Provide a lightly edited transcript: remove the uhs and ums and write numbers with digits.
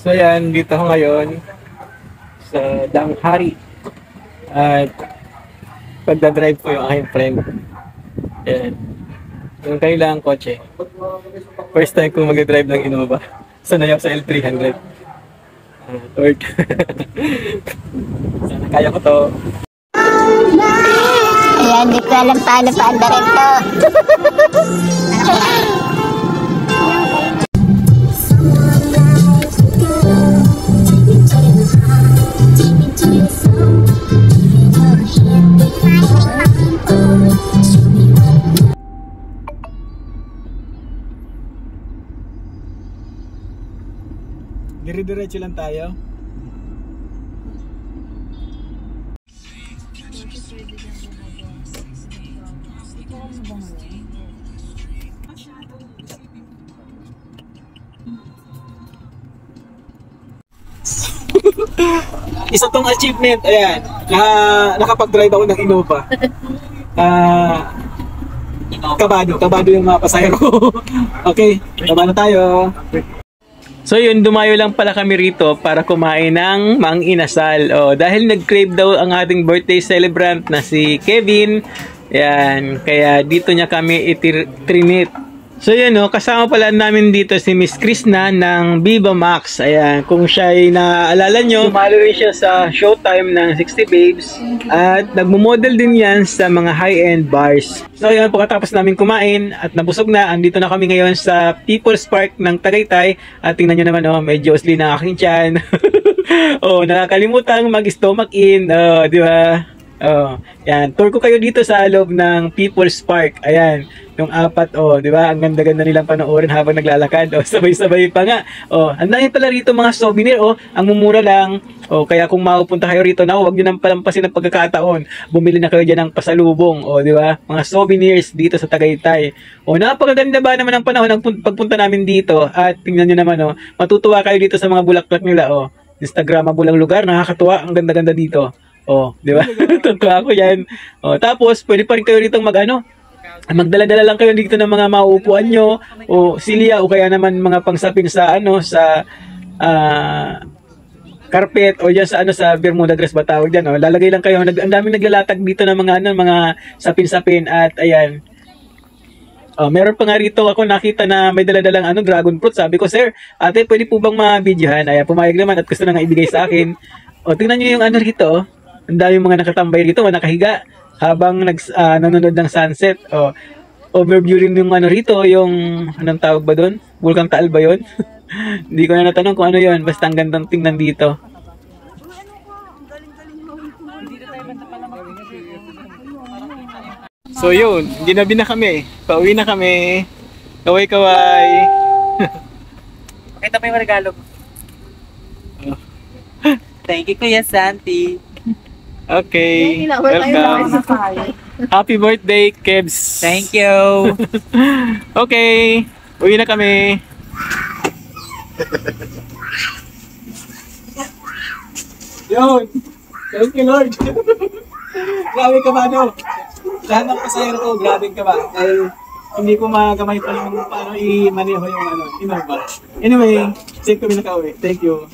So yan, dito ako ngayon sa Danghari. At pagdadrive ko yung aking friend. Yan. Yung kailangang kotse. First time ko mag-drive ng Innova. Sanay ako sa L300. Lord. Sana kaya ko to. Ayan, di ko alam paano paandarin to. Dire-diretso lang tayo. Isa tong achievement, ayan, nakapag-drive ako ng Innova. Kabado yung mga pasahero. Okay, tama na tayo. So yun, dumayo lang pala kami rito para kumain ng mang inasal. Dahil nag-crave daw ang ating birthday celebrant na si Kevin. Ayan, kaya dito niya kami itrinit. So yun, kasama pala namin dito si Miss Krishna ng Viva Max. Ayan, kung siya ay naaalala nyo, sumali rin siya sa Showtime ng 60 Babes. At nagmo-model din yan sa mga high-end bars. So yun, pagkatapos namin kumain at nabusog na, andito na kami ngayon sa People's Park ng Tagaytay. At tingnan nyo naman, medyo usli na aking tiyan. Nakakalimutan mag-stomach in. Di ba? Yan, tour ko kayo dito sa loob ng People's Park. Ayan, yung apat, di ba? Ang ganda-ganda nilang panoorin habang naglalakad. Sabay-sabay pa nga. Ang dami pala rito mga souvenir, ang mumura lang. Kaya kung mapupunta kayo rito, huwag niyo nang palampasin ang pagkakataon. Bumili na kayo diyan ng pasalubong, di ba? Mga souvenirs dito sa Tagaytay. Napakaganda ba naman ang panahon ng pagpunta namin dito? At tingnan niyo naman, matutuwa kayo dito sa mga bulaklak nila, Instagramable ang lugar, nakakatuwa, ang ganda-ganda dito. Di ba? Tuntua ako yan. Tapos, pwede pa rin kayo rito magdala-dala lang kayo dito ng mga mauupuan nyo, silya, o kaya naman mga pangsapin sa, sa carpet, o dyan sa Bermuda dress ba tawag dyan, lalagay lang kayo. Ang daming naglalatag dito ng mga sapin-sapin, at ayan. Meron pa nga rito ako nakita na may dala-dalang dragon fruit. Sabi ko, sir, ate, pwede po bang ma-videohan? Ayan, pumayag naman at gusto na nga ibigay sa akin. Tingnan nyo yung rito, ang dami mga nakatambay rito, nakahiga habang nanonood ng sunset. Overview rin yung rito, yung anong tawag ba doon? Vulkan Taal ba yun? Hindi ko na natanong kung ano yun, basta ang gandang tingnan dito. So yun, ginabi na kami. Pauwi na kami. Kaway-kaway. Pakita mo yung regalo mo. Thank you, Kuya Santi. Okay, welcome. Happy birthday, Kebs. Thank you. Okay, uwi na kami. Yun. Thank you, Lord. Grabe ka ba, Lahat ng pasahero ko, grabe ka ba? Dahil hindi ko magamay pa yung paano i-maneho yung Innova. Anyway, safe kami nakauwi. Thank you.